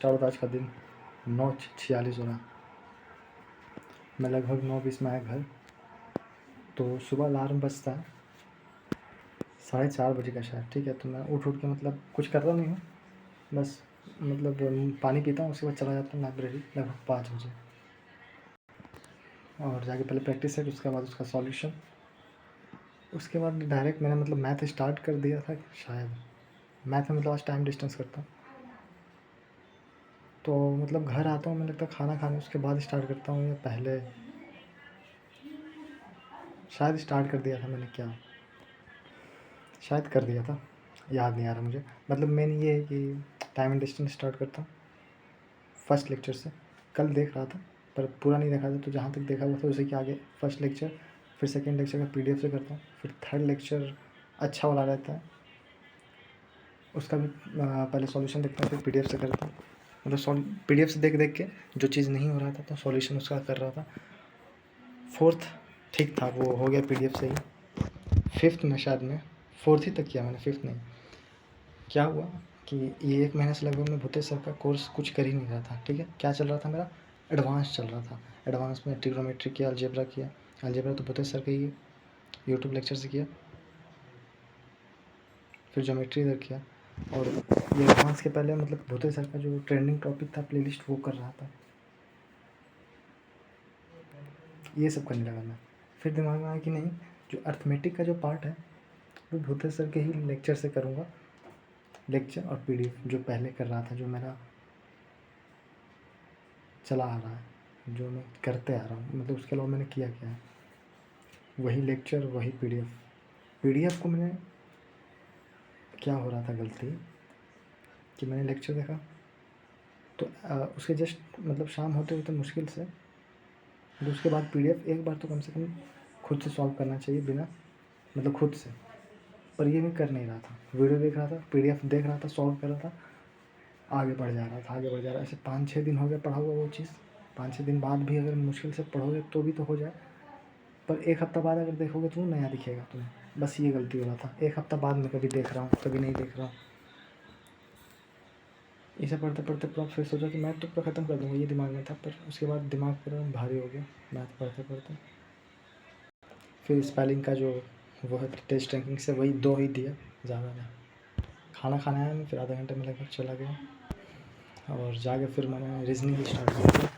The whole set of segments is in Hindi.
स्टार्ट होता आज का दिन 9:46 हो रहा। मैं लगभग 9:20 में आया घर। तो सुबह अलार्म बजता है 4:30 बजे का शायद, ठीक है। तो मैं उठ के मतलब कुछ करता नहीं हूँ, बस मतलब पानी पीता हूँ, उसके बाद चला जाता हूँ लाइब्रेरी लगभग 5 बजे, और जाके पहले प्रैक्टिस सेट, उसके बाद उसका सॉल्यूशन, उसके बाद डायरेक्ट मैंने मतलब मैथ स्टार्ट कर दिया था शायद। मैथ में मतलब आज टाइम डिस्टेंस करता हूँ, तो मतलब घर आता हूँ, मुझे लगता है खाना खाने उसके बाद स्टार्ट करता हूँ, या पहले शायद स्टार्ट कर दिया था मैंने, क्या शायद कर दिया था, याद नहीं आ रहा मुझे। मतलब मेन ये है कि टाइम एंड डिस्टेंस स्टार्ट करता हूँ फर्स्ट लेक्चर से। कल देख रहा था पर पूरा नहीं देखा था, तो जहाँ तक देखा हुआ था उसी के आगे फर्स्ट लेक्चर, फिर सेकेंड लेक्चर का PDF से करता हूँ, फिर थर्ड लेक्चर अच्छा वाला रहता है उसका भी पहले सॉल्यूशन देखता हूँ, फिर PDF से करता हूँ। मतलब PDF से देख देख के जो चीज़ नहीं हो रहा था तो सॉल्यूशन उसका कर रहा था। फोर्थ ठीक था, वो हो गया PDF से ही। फिफ्थ में शायद मैं फोर्थ ही तक किया मैंने, फिफ्थ नहीं। क्या हुआ कि ये 1 महीने से लगभग मैं भूतेश सर का कोर्स कुछ कर ही नहीं रहा था, ठीक है। क्या चल रहा था मेरा, एडवांस चल रहा था। एडवांस में ट्रिग्नोमेट्री किया, अलजेब्रा किया। अलजेब्रा तो भूतेश सर के ही यूट्यूब लेक्चर से किया, फिर ज्योमेट्री इधर किया। और ये एडवांस के पहले मतलब भूतेश सर का जो ट्रेंडिंग टॉपिक था प्लेलिस्ट, वो कर रहा था। ये सब करने लगा मैं। फिर दिमाग में आया कि नहीं, जो अर्थमेटिक का जो पार्ट है वो भूतेश सर के ही लेक्चर से करूँगा। लेक्चर और PDF जो पहले कर रहा था, जो मेरा चला आ रहा है, जो मैं करते आ रहा हूँ, मतलब उसके अलावा मैंने किया क्या है, वही लेक्चर वही PDF को मैंने, क्या हो रहा था गलती कि मैंने लेक्चर देखा तो उसके जस्ट मतलब शाम होते होते मुश्किल से, तो उसके बाद PDF एक बार तो कम से कम खुद से सॉल्व करना चाहिए, बिना मतलब खुद से। पर ये मैं कर नहीं रहा था, वीडियो देख रहा था, PDF देख रहा था, सॉल्व कर रहा था, आगे बढ़ जा रहा था, आगे बढ़ जा रहा। ऐसे 5-6 दिन हो गया पढ़ा हुआ वो चीज़। 5-6 दिन बाद भी अगर मुश्किल से पढ़ोगे तो भी तो हो जाए, पर 1 हफ्ता बाद अगर देखोगे तो नया दिखेगा तुम्हें। बस ये गलती हो रहा था। 1 हफ्ता बाद मैं कभी देख रहा हूँ, कभी नहीं देख रहा हूँ। इसे पढ़ते पढ़ते पूरा फिर सोचा कि मैथ तो पूरा ख़त्म कर दूँगा, ये दिमाग में था। पर उसके बाद दिमाग पूरा भारी हो गया मैथ पढ़ते पढ़ते। फिर स्पेलिंग का जो वो है टेस्ट रैंकिंग से, वही 2 ही दिया, ज़्यादा नहीं। खाना खाना आया मैं, फिर आधे घंटे में लगभग चला गया, और जाके फिर मैंने रीजनिंग स्टार्ट किया।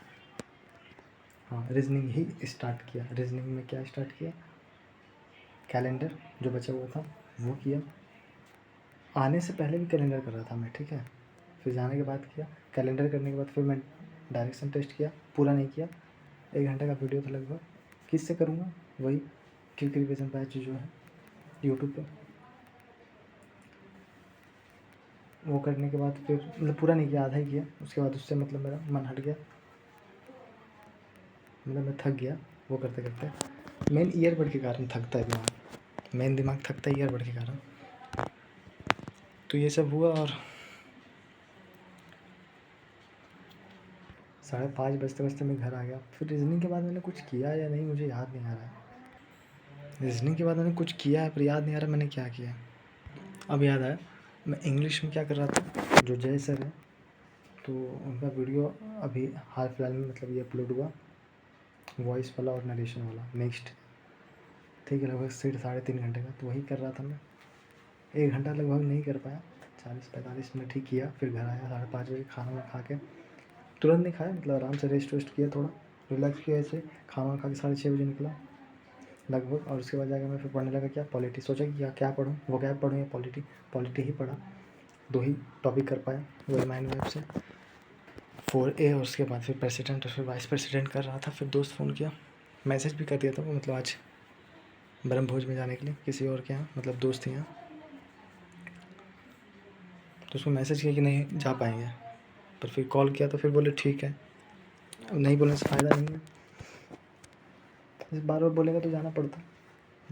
हाँ, रीजनिंग ही स्टार्ट किया। रीजनिंग में क्या स्टार्ट किया, कैलेंडर जो बचा हुआ था वो किया। आने से पहले भी कैलेंडर कर रहा था मैं, ठीक है। फिर जाने के बाद किया कैलेंडर, करने के बाद फिर मैं डायरेक्शन टेस्ट किया, पूरा नहीं किया। 1 घंटे का वीडियो था लगभग। किससे करूँगा, वही क्विक रिविजन बैच जो है यूट्यूब पे। वो करने के बाद फिर मतलब पूरा नहीं किया, आधा ही किया। उसके बाद उससे मतलब मेरा मन हट गया, मतलब मैं थक गया वो करते करते। मेन ईयरबड के कारण थकता है दिमाग, मेन दिमाग थकता है ईयरबड के कारण। तो ये सब हुआ, और 5:30 बजते बजते मैं घर आ गया। फिर रीजनिंग के बाद मैंने कुछ किया या नहीं मुझे याद नहीं आ रहा है। रीजनिंग के बाद मैंने कुछ किया है पर याद नहीं आ रहा मैंने क्या किया। अब याद आया, मैं इंग्लिश में क्या कर रहा था, जो जय सर है, तो उनका वीडियो अभी हाल फिलहाल में मतलब ये अपलोड हुआ, वॉइस वाला और नरेशन वाला नेक्स्ट, ठीक है, लगभग 3.5 घंटे का। तो वही कर रहा था मैं। 1 घंटा लगभग नहीं कर पाया, 40-45 मिनट ही किया। फिर घर आया 5:30 बजे, खाना वाना खा के, तुरंत नहीं खाया, मतलब आराम से रेस्ट वेस्ट किया, थोड़ा रिलैक्स किया। ऐसे खाना खा के 6:30 बजे निकला लगभग। और उसके बाद जाकर मैं फिर पढ़ने लगा, क्या पॉलिटी। सोचा कि क्या पढ़ूँ, वो क्या पढ़ूँ या पॉलिटी। पॉलिटी ही पढ़ा, 2 ही टॉपिक कर पाया वही माइंड मैप से, 4A। और उसके बाद फिर प्रेसिडेंट और फिर वाइस प्रेसिडेंट कर रहा था। फिर दोस्त फ़ोन किया, मैसेज भी कर दिया था वो, मतलब आज ब्रह्म भोज में जाने के लिए किसी और के यहाँ, मतलब दोस्त यहाँ। तो उसको मैसेज किया कि नहीं जा पाएंगे, पर फिर कॉल किया तो फिर बोले ठीक है। अब नहीं बोलने से फ़ायदा नहीं है, बार बार बोलेगा तो जाना पड़ता,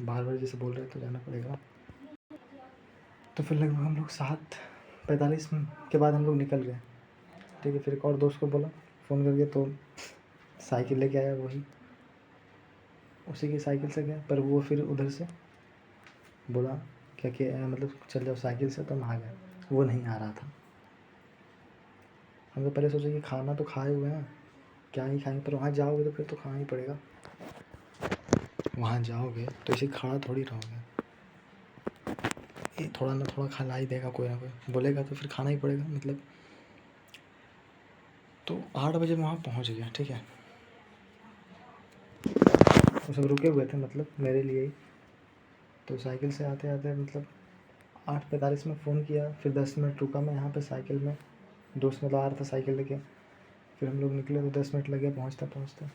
बार बार जैसे बोल रहे हैं तो जाना पड़ेगा। तो फिर लगभग हम लोग 7:45 के बाद हम लोग निकल गए, ठीक है। फिर एक और दोस्त को बोला फ़ोन करके, तो साइकिल लेके आया, वही उसी की साइकिल से गया। पर वो फिर उधर से बोला क्या मतलब चल जाओ साइकिल से, तो हम आ गए। वो नहीं आ रहा था, हम तो पहले सोचे कि खाना तो खाए हुए हैं, क्या ही खाएंगे, पर वहाँ जाओगे तो फिर तो खाना ही पड़ेगा। वहाँ जाओगे तो ऐसे खड़ा थोड़ी रहोगे, ये थोड़ा ना थोड़ा खिला ही देगा कोई ना कोई, बोलेगा तो फिर खाना ही पड़ेगा मतलब। तो 8 बजे वहाँ पहुँच गया, ठीक है। वो सब रुके हुए थे मतलब मेरे लिए ही। तो साइकिल से आते आते मतलब 8:45 में फ़ोन किया, फिर 10 मिनट रुका मैं यहाँ पे साइकिल में, दोस्त मतलब आ रहा था साइकिल लेके। फिर हम लोग निकले तो 10 मिनट लगे पहुँचते पहुँचते।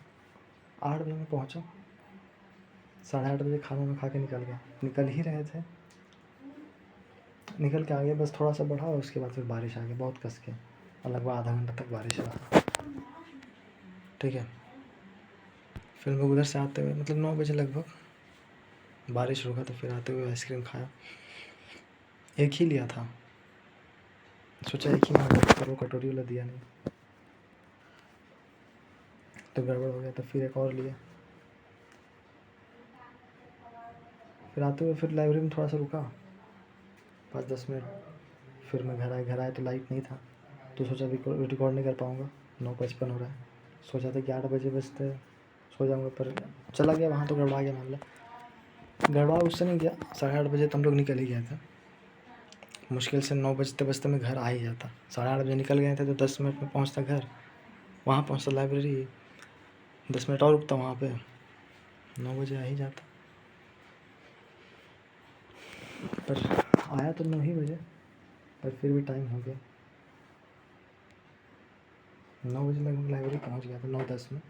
8 बजे मैं पहुँचा, 8:30 बजे खाना वाना खा के निकल गया। निकल ही रहे थे, निकल के आ गए, बस थोड़ा सा बढ़ा और उसके बाद फिर बारिश आ गई बहुत कस के, और लगभग आधा घंटा तक बारिश रहा, ठीक है। फिर हम लोग उधर से आते हुए मतलब 9 बजे लगभग बारिश रुका, तो फिर आते हुए आइसक्रीम खाया। एक ही लिया था, सोचा एक ही में ऑर्डर करो, कटोरी वाला दिया नहीं तो गड़बड़ हो गया, तो फिर एक और लिया। फिर आते हुए फिर लाइब्रेरी में थोड़ा सा रुका 5-10 मिनट। फिर मैं घर आया तो लाइट नहीं था, तो सोचा रिकॉर्ड नहीं कर पाऊँगा, 9:55 हो रहा है। सोचा था कि 8 बजे बजते सो जाऊँगा, पर चला गया वहाँ तो गड़बड़ा गया मामला। गड़बड़ा उससे नहीं गया, 8:30 बजे तो हम लोग निकल ही गए थे। मुश्किल से 9 बजते बजते मैं घर आ ही जाता। 8:30 बजे निकल गए थे तो 10 मिनट में पहुँचता घर, वहाँ पहुँचता लाइब्रेरी, 10 मिनट और रुकता वहाँ पे, 9 बजे आ ही जाता। पर आया तो 9 ही बजे, पर फिर भी टाइम हो गया। 9 बजे लगभग लाइब्रेरी पहुँच गया था, 9:10 में।